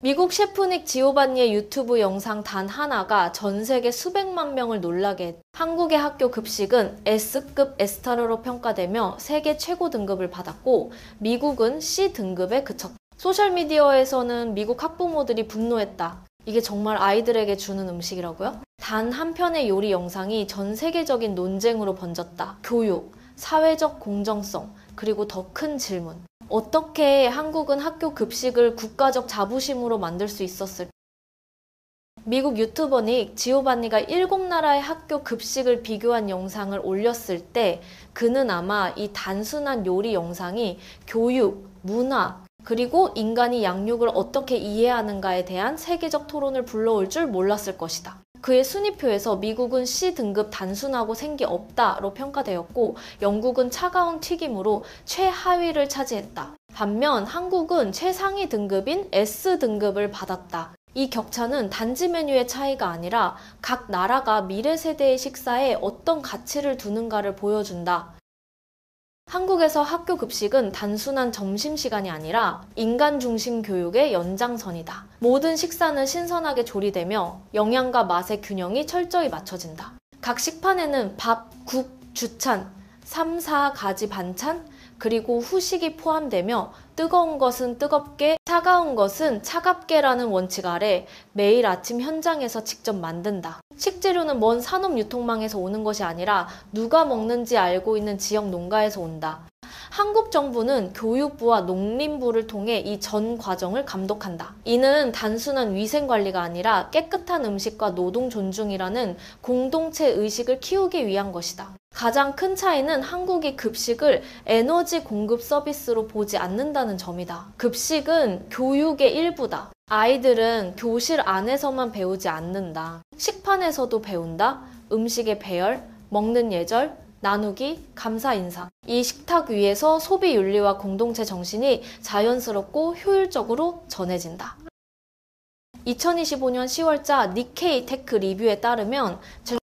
미국 셰프 닉 지오반니의 유튜브 영상 단 하나가 전 세계 수백만 명을 놀라게 했다. 한국의 학교 급식은 S급 에스타르로 평가되며 세계 최고 등급을 받았고 미국은 C 등급에 그쳤다. 소셜미디어에서는 미국 학부모들이 분노했다. 이게 정말 아이들에게 주는 음식이라고요? 단 한 편의 요리 영상이 전 세계적인 논쟁으로 번졌다. 교육, 사회적 공정성, 그리고 더 큰 질문. 어떻게 한국은 학교 급식을 국가적 자부심으로 만들 수 있었을까? 미국 유튜버 닉 지오반니가 7나라의 학교 급식을 비교한 영상을 올렸을 때 그는 아마 이 단순한 요리 영상이 교육, 문화, 그리고 인간이 양육을 어떻게 이해하는가에 대한 세계적 토론을 불러올 줄 몰랐을 것이다. 그의 순위표에서 미국은 C 등급 단순하고 생기 없다로 평가되었고 영국은 차가운 튀김으로 최하위를 차지했다. 반면 한국은 최상위 등급인 S 등급을 받았다. 이 격차는 단지 메뉴의 차이가 아니라 각 나라가 미래 세대의 식사에 어떤 가치를 두는가를 보여준다. 한국에서 학교 급식은 단순한 점심시간이 아니라 인간 중심 교육의 연장선이다. 모든 식사는 신선하게 조리되며 영양과 맛의 균형이 철저히 맞춰진다. 각 식판에는 밥, 국, 주찬, 3, 4가지 반찬, 그리고 후식이 포함되며 뜨거운 것은 뜨겁게, 차가운 것은 차갑게라는 원칙 아래 매일 아침 현장에서 직접 만든다. 식재료는 먼 산업 유통망에서 오는 것이 아니라 누가 먹는지 알고 있는 지역 농가에서 온다. 한국 정부는 교육부와 농림부를 통해 이 전 과정을 감독한다. 이는 단순한 위생관리가 아니라 깨끗한 음식과 노동 존중이라는 공동체 의식을 키우기 위한 것이다. 가장 큰 차이는 한국이 급식을 에너지 공급 서비스로 보지 않는다는 점이다. 급식은 교육의 일부다. 아이들은 교실 안에서만 배우지 않는다. 식판에서도 배운다. 음식의 배열, 먹는 예절, 나누기, 감사 인사. 이 식탁 위에서 소비 윤리와 공동체 정신이 자연스럽고 효율적으로 전해진다. 2025년 10월자 니케이 테크 리뷰에 따르면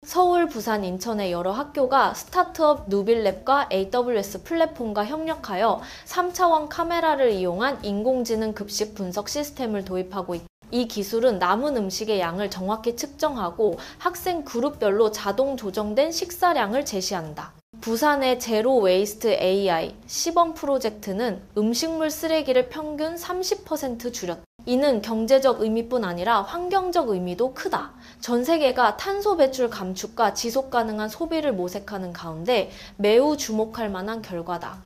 서울, 부산, 인천의 여러 학교가 스타트업 누빌랩과 AWS 플랫폼과 협력하여 3차원 카메라를 이용한 인공지능 급식 분석 시스템을 도입하고 있다. 이 기술은 남은 음식의 양을 정확히 측정하고 학생 그룹별로 자동 조정된 식사량을 제시한다. 부산의 제로 웨이스트 AI 시범 프로젝트는 음식물 쓰레기를 평균 30% 줄였다. 이는 경제적 의미뿐 아니라 환경적 의미도 크다. 전 세계가 탄소 배출 감축과 지속 가능한 소비를 모색하는 가운데 매우 주목할 만한 결과다.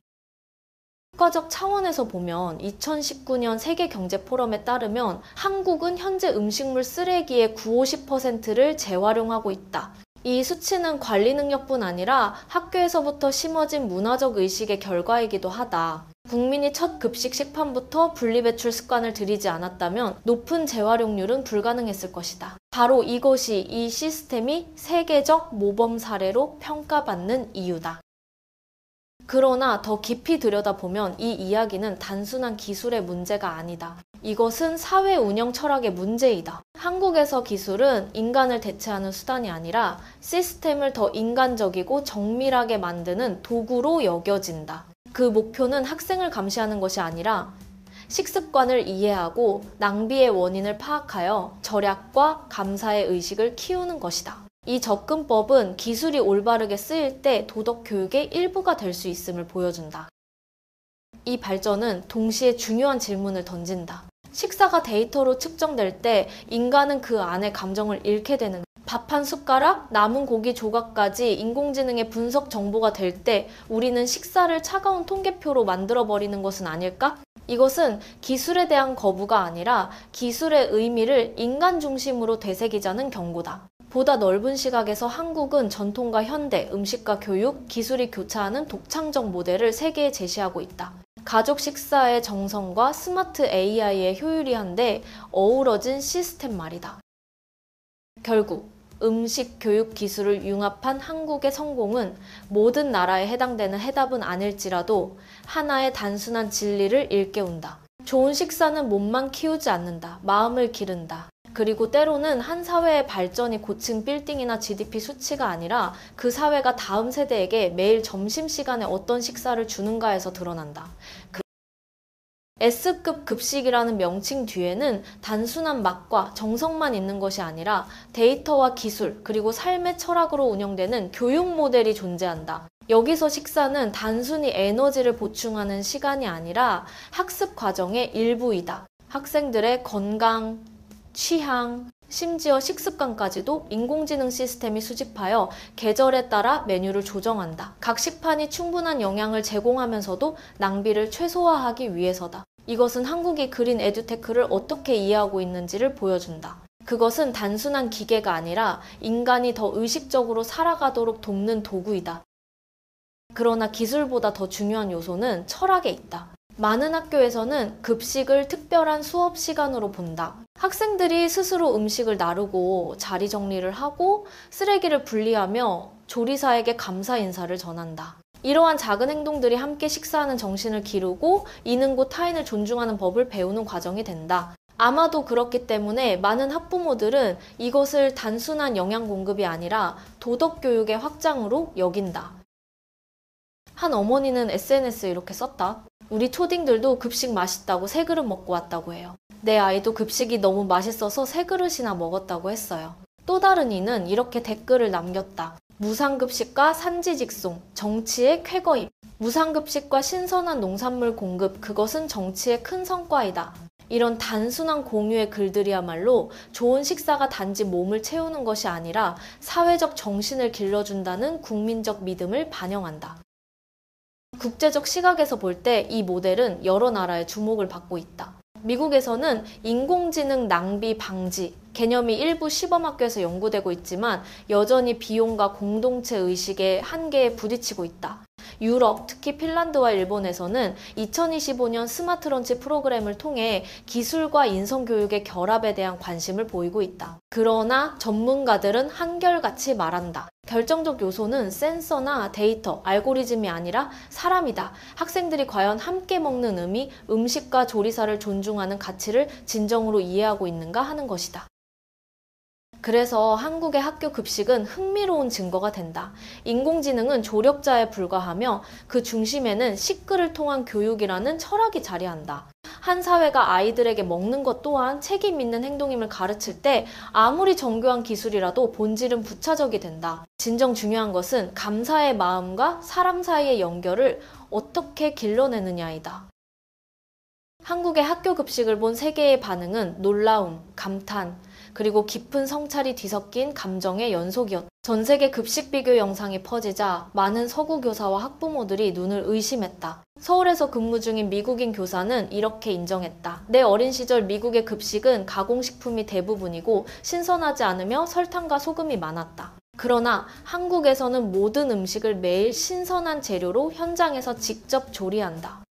국가적 차원에서 보면 2019년 세계경제포럼에 따르면 한국은 현재 음식물 쓰레기의 90~50%를 재활용하고 있다. 이 수치는 관리 능력뿐 아니라 학교에서부터 심어진 문화적 의식의 결과이기도 하다. 국민이 첫 급식 식판부터 분리배출 습관을 들이지 않았다면 높은 재활용률은 불가능했을 것이다. 바로 이것이 이 시스템이 세계적 모범 사례로 평가받는 이유다. 그러나 더 깊이 들여다보면 이 이야기는 단순한 기술의 문제가 아니다. 이것은 사회 운영 철학의 문제이다. 한국에서 기술은 인간을 대체하는 수단이 아니라 시스템을 더 인간적이고 정밀하게 만드는 도구로 여겨진다. 그 목표는 학생을 감시하는 것이 아니라 식습관을 이해하고 낭비의 원인을 파악하여 절약과 감사의 의식을 키우는 것이다. 이 접근법은 기술이 올바르게 쓰일 때 도덕 교육의 일부가 될 수 있음을 보여준다. 이 발전은 동시에 중요한 질문을 던진다. 식사가 데이터로 측정될 때 인간은 그 안에 감정을 잃게 되는 밥 한 숟가락, 남은 고기 조각까지 인공지능의 분석 정보가 될 때 우리는 식사를 차가운 통계표로 만들어버리는 것은 아닐까? 이것은 기술에 대한 거부가 아니라 기술의 의미를 인간 중심으로 되새기자는 경고다. 보다 넓은 시각에서 한국은 전통과 현대, 음식과 교육, 기술이 교차하는 독창적 모델을 세계에 제시하고 있다. 가족 식사의 정성과 스마트 AI의 효율이 한데 어우러진 시스템 말이다. 결국 음식, 교육, 기술을 융합한 한국의 성공은 모든 나라에 해당되는 해답은 아닐지라도 하나의 단순한 진리를 일깨운다. 좋은 식사는 몸만 키우지 않는다. 마음을 기른다. 그리고 때로는 한 사회의 발전이 고층 빌딩이나 GDP 수치가 아니라 그 사회가 다음 세대에게 매일 점심시간에 어떤 식사를 주는가에서 드러난다. S급 급식이라는 명칭 뒤에는 단순한 맛과 정성만 있는 것이 아니라 데이터와 기술, 그리고 삶의 철학으로 운영되는 교육 모델이 존재한다. 여기서 식사는 단순히 에너지를 보충하는 시간이 아니라 학습 과정의 일부이다. 학생들의 건강, 취향, 심지어 식습관까지도 인공지능 시스템이 수집하여 계절에 따라 메뉴를 조정한다. 각 식판이 충분한 영양을 제공하면서도 낭비를 최소화하기 위해서다. 이것은 한국이 그린 에듀테크를 어떻게 이해하고 있는지를 보여준다. 그것은 단순한 기계가 아니라 인간이 더 의식적으로 살아가도록 돕는 도구이다. 그러나 기술보다 더 중요한 요소는 철학에 있다. 많은 학교에서는 급식을 특별한 수업 시간으로 본다. 학생들이 스스로 음식을 나르고 자리 정리를 하고 쓰레기를 분리하며 조리사에게 감사 인사를 전한다. 이러한 작은 행동들이 함께 식사하는 정신을 기르고 이는 곧 타인을 존중하는 법을 배우는 과정이 된다. 아마도 그렇기 때문에 많은 학부모들은 이것을 단순한 영양 공급이 아니라 도덕 교육의 확장으로 여긴다. 한 어머니는 SNS에 이렇게 썼다. 우리 초딩들도 급식 맛있다고 3그릇 먹고 왔다고 해요. 내 아이도 급식이 너무 맛있어서 3그릇이나 먹었다고 했어요. 또 다른 이는 이렇게 댓글을 남겼다. 무상급식과 산지직송, 정치의 쾌거임. 무상급식과 신선한 농산물 공급, 그것은 정치의 큰 성과이다. 이런 단순한 공유의 글들이야말로 좋은 식사가 단지 몸을 채우는 것이 아니라 사회적 정신을 길러준다는 국민적 믿음을 반영한다. 국제적 시각에서 볼 때 이 모델은 여러 나라의 주목을 받고 있다. 미국에서는 인공지능 낭비 방지 개념이 일부 시범학교에서 연구되고 있지만 여전히 비용과 공동체 의식의 한계에 부딪히고 있다. 유럽, 특히 핀란드와 일본에서는 2025년 스마트런치 프로그램을 통해 기술과 인성교육의 결합에 대한 관심을 보이고 있다. 그러나 전문가들은 한결같이 말한다. 결정적 요소는 센서나 데이터, 알고리즘이 아니라 사람이다. 학생들이 과연 함께 먹는 의미, 음식과 조리사를 존중하는 가치를 진정으로 이해하고 있는가 하는 것이다. 그래서 한국의 학교 급식은 흥미로운 증거가 된다. 인공지능은 조력자에 불과하며 그 중심에는 식글을 통한 교육이라는 철학이 자리한다. 한 사회가 아이들에게 먹는 것 또한 책임 있는 행동임을 가르칠 때 아무리 정교한 기술이라도 본질은 부차적이 된다. 진정 중요한 것은 감사의 마음과 사람 사이의 연결을 어떻게 길러내느냐이다. 한국의 학교 급식을 본 세계의 반응은 놀라움, 감탄, 그리고 깊은 성찰이 뒤섞인 감정의 연속이었다. 전 세계 급식 비교 영상이 퍼지자 많은 서구 교사와 학부모들이 눈을 의심했다. 서울에서 근무 중인 미국인 교사는 이렇게 인정했다. 내 어린 시절 미국의 급식은 가공식품이 대부분이고 신선하지 않으며 설탕과 소금이 많았다. 그러나 한국에서는 모든 음식을 매일 신선한 재료로 현장에서 직접 조리한다.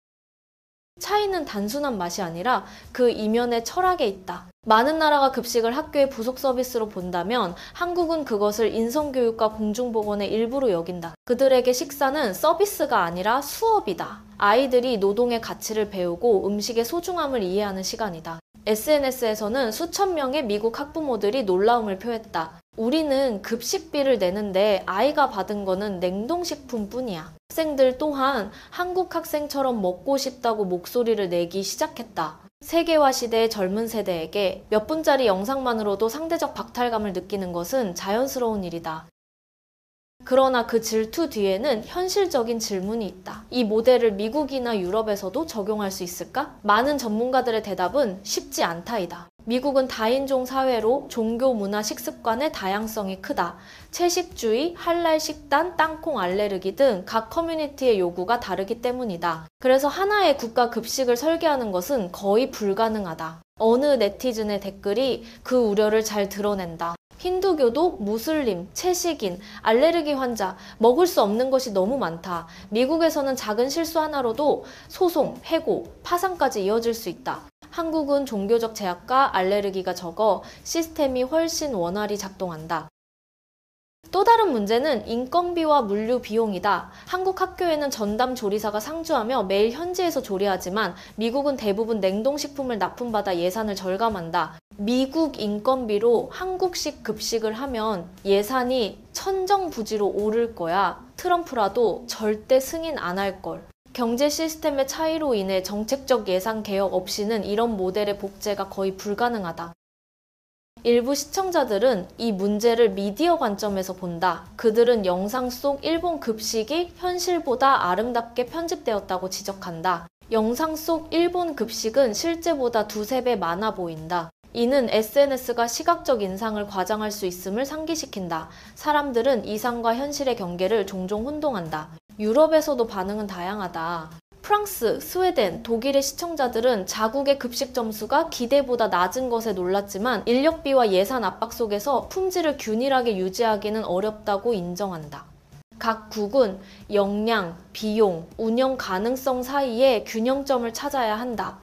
차이는 단순한 맛이 아니라 그 이면의 철학에 있다. 많은 나라가 급식을 학교의 부속 서비스로 본다면 한국은 그것을 인성교육과 공중보건의 일부로 여긴다. 그들에게 식사는 서비스가 아니라 수업이다. 아이들이 노동의 가치를 배우고 음식의 소중함을 이해하는 시간이다. SNS에서는 수천 명의 미국 학부모들이 놀라움을 표했다. 우리는 급식비를 내는데 아이가 받은 거는 냉동식품뿐이야. 학생들 또한 한국 학생처럼 먹고 싶다고 목소리를 내기 시작했다. 세계화 시대의 젊은 세대에게 몇 분짜리 영상만으로도 상대적 박탈감을 느끼는 것은 자연스러운 일이다. 그러나 그 질투 뒤에는 현실적인 질문이 있다. 이 모델을 미국이나 유럽에서도 적용할 수 있을까? 많은 전문가들의 대답은 쉽지 않다이다. 미국은 다인종 사회로 종교, 문화, 식습관의 다양성이 크다. 채식주의, 할랄 식단, 땅콩 알레르기 등 각 커뮤니티의 요구가 다르기 때문이다. 그래서 하나의 국가 급식을 설계하는 것은 거의 불가능하다. 어느 네티즌의 댓글이 그 우려를 잘 드러낸다. 힌두교도 무슬림, 채식인, 알레르기 환자, 먹을 수 없는 것이 너무 많다. 미국에서는 작은 실수 하나로도 소송, 해고, 파산까지 이어질 수 있다. 한국은 종교적 제약과 알레르기가 적어 시스템이 훨씬 원활히 작동한다. 또 다른 문제는 인건비와 물류 비용이다. 한국 학교에는 전담 조리사가 상주하며 매일 현지에서 조리하지만 미국은 대부분 냉동식품을 납품받아 예산을 절감한다. 미국 인건비로 한국식 급식을 하면 예산이 천정부지로 오를 거야. 트럼프라도 절대 승인 안 할 걸. 경제 시스템의 차이로 인해 정책적 예산 개혁 없이는 이런 모델의 복제가 거의 불가능하다. 일부 시청자들은 이 문제를 미디어 관점에서 본다. 그들은 영상 속 일본 급식이 현실보다 아름답게 편집되었다고 지적한다. 영상 속 일본 급식은 실제보다 두세 배 많아 보인다. 이는 SNS가 시각적 인상을 과장할 수 있음을 상기시킨다. 사람들은 이상과 현실의 경계를 종종 혼동한다. 유럽에서도 반응은 다양하다. 프랑스, 스웨덴, 독일의 시청자들은 자국의 급식 점수가 기대보다 낮은 것에 놀랐지만 인력비와 예산 압박 속에서 품질을 균일하게 유지하기는 어렵다고 인정한다. 각 국은 역량, 비용, 운영 가능성 사이에 균형점을 찾아야 한다.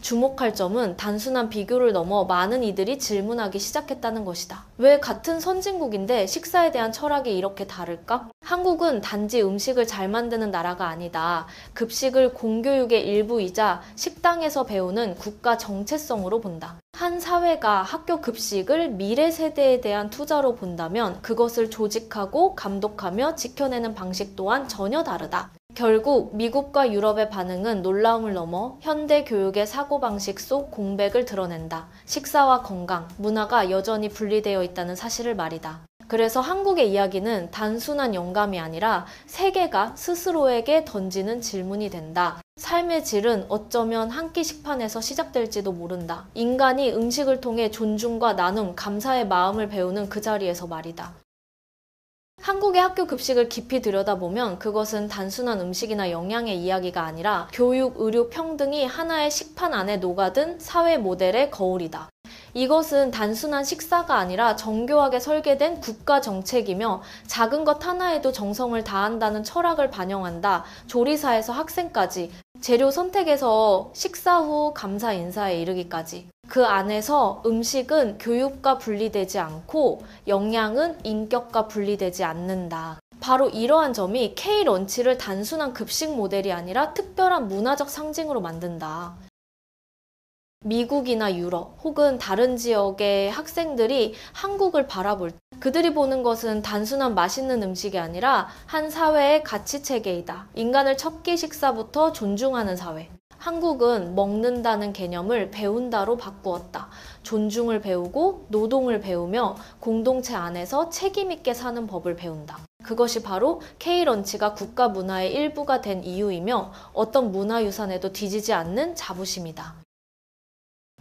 주목할 점은 단순한 비교를 넘어 많은 이들이 질문하기 시작했다는 것이다. 왜 같은 선진국인데 식사에 대한 철학이 이렇게 다를까? 한국은 단지 음식을 잘 만드는 나라가 아니다. 급식을 공교육의 일부이자 식당에서 배우는 국가 정체성으로 본다. 한 사회가 학교 급식을 미래 세대에 대한 투자로 본다면 그것을 조직하고 감독하며 지켜내는 방식 또한 전혀 다르다. 결국 미국과 유럽의 반응은 놀라움을 넘어 현대 교육의 사고방식 속 공백을 드러낸다. 식사와 건강, 문화가 여전히 분리되어 있다는 사실을 말이다. 그래서 한국의 이야기는 단순한 영감이 아니라 세계가 스스로에게 던지는 질문이 된다. 삶의 질은 어쩌면 한 끼 식판에서 시작될지도 모른다. 인간이 음식을 통해 존중과 나눔, 감사의 마음을 배우는 그 자리에서 말이다. 한국의 학교 급식을 깊이 들여다보면 그것은 단순한 음식이나 영양의 이야기가 아니라 교육, 의료, 평등이 하나의 식판 안에 녹아든 사회 모델의 거울이다. 이것은 단순한 식사가 아니라 정교하게 설계된 국가 정책이며 작은 것 하나에도 정성을 다한다는 철학을 반영한다. 조리사에서 학생까지, 재료 선택에서 식사 후 감사 인사에 이르기까지. 그 안에서 음식은 교육과 분리되지 않고 영양은 인격과 분리되지 않는다. 바로 이러한 점이 K런치를 단순한 급식 모델이 아니라 특별한 문화적 상징으로 만든다. 미국이나 유럽 혹은 다른 지역의 학생들이 한국을 바라볼 때 그들이 보는 것은 단순한 맛있는 음식이 아니라 한 사회의 가치 체계이다. 인간을 첫 끼 식사부터 존중하는 사회. 한국은 먹는다는 개념을 배운다로 바꾸었다. 존중을 배우고 노동을 배우며 공동체 안에서 책임있게 사는 법을 배운다. 그것이 바로 K런치가 국가 문화의 일부가 된 이유이며 어떤 문화유산에도 뒤지지 않는 자부심이다.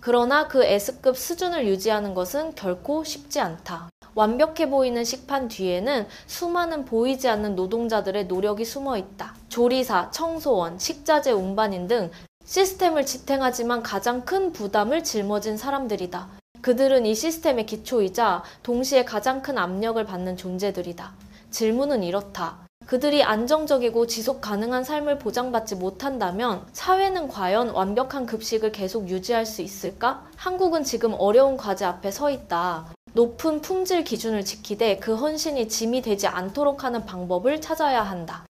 그러나 그 S급 수준을 유지하는 것은 결코 쉽지 않다. 완벽해 보이는 식판 뒤에는 수많은 보이지 않는 노동자들의 노력이 숨어 있다. 조리사, 청소원, 식자재 운반인 등 시스템을 지탱하지만 가장 큰 부담을 짊어진 사람들이다. 그들은 이 시스템의 기초이자 동시에 가장 큰 압력을 받는 존재들이다. 질문은 이렇다. 그들이 안정적이고 지속 가능한 삶을 보장받지 못한다면 사회는 과연 완벽한 급식을 계속 유지할 수 있을까? 한국은 지금 어려운 과제 앞에 서 있다. 높은 품질 기준을 지키되 그 헌신이 짐이 되지 않도록 하는 방법을 찾아야 한다.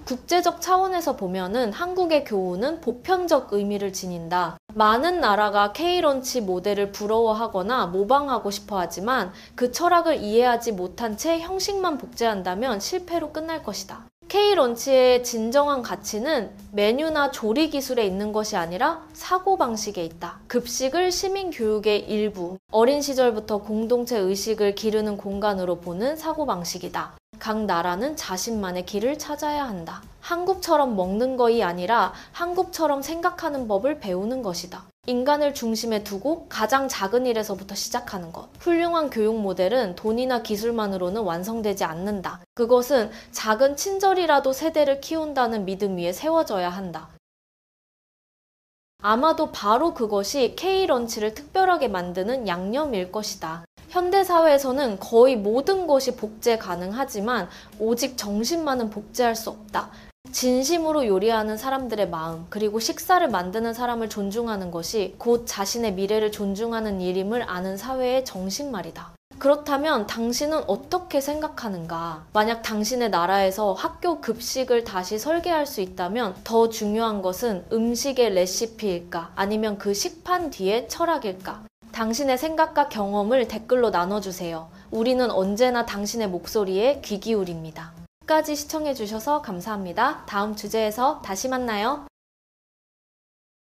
국제적 차원에서 보면은 한국의 교훈은 보편적 의미를 지닌다. 많은 나라가 K런치 모델을 부러워하거나 모방하고 싶어 하지만 그 철학을 이해하지 못한 채 형식만 복제한다면 실패로 끝날 것이다. K런치의 진정한 가치는 메뉴나 조리 기술에 있는 것이 아니라 사고방식에 있다. 급식을 시민교육의 일부, 어린 시절부터 공동체 의식을 기르는 공간으로 보는 사고방식이다. 각 나라는 자신만의 길을 찾아야 한다. 한국처럼 먹는 것이 아니라 한국처럼 생각하는 법을 배우는 것이다. 인간을 중심에 두고 가장 작은 일에서부터 시작하는 것. 훌륭한 교육 모델은 돈이나 기술만으로는 완성되지 않는다. 그것은 작은 친절이라도 세대를 키운다는 믿음 위에 세워져야 한다. 아마도 바로 그것이 K런치를 특별하게 만드는 양념일 것이다. 현대사회에서는 거의 모든 것이 복제 가능하지만 오직 정신만은 복제할 수 없다. 진심으로 요리하는 사람들의 마음, 그리고 식사를 만드는 사람을 존중하는 것이 곧 자신의 미래를 존중하는 일임을 아는 사회의 정신 말이다. 그렇다면 당신은 어떻게 생각하는가? 만약 당신의 나라에서 학교 급식을 다시 설계할 수 있다면 더 중요한 것은 음식의 레시피일까? 아니면 그 식판 뒤의 철학일까? 당신의 생각과 경험을 댓글로 나눠주세요. 우리는 언제나 당신의 목소리에 귀 기울입니다. 끝까지 시청해주셔서 감사합니다. 다음 주제에서 다시 만나요.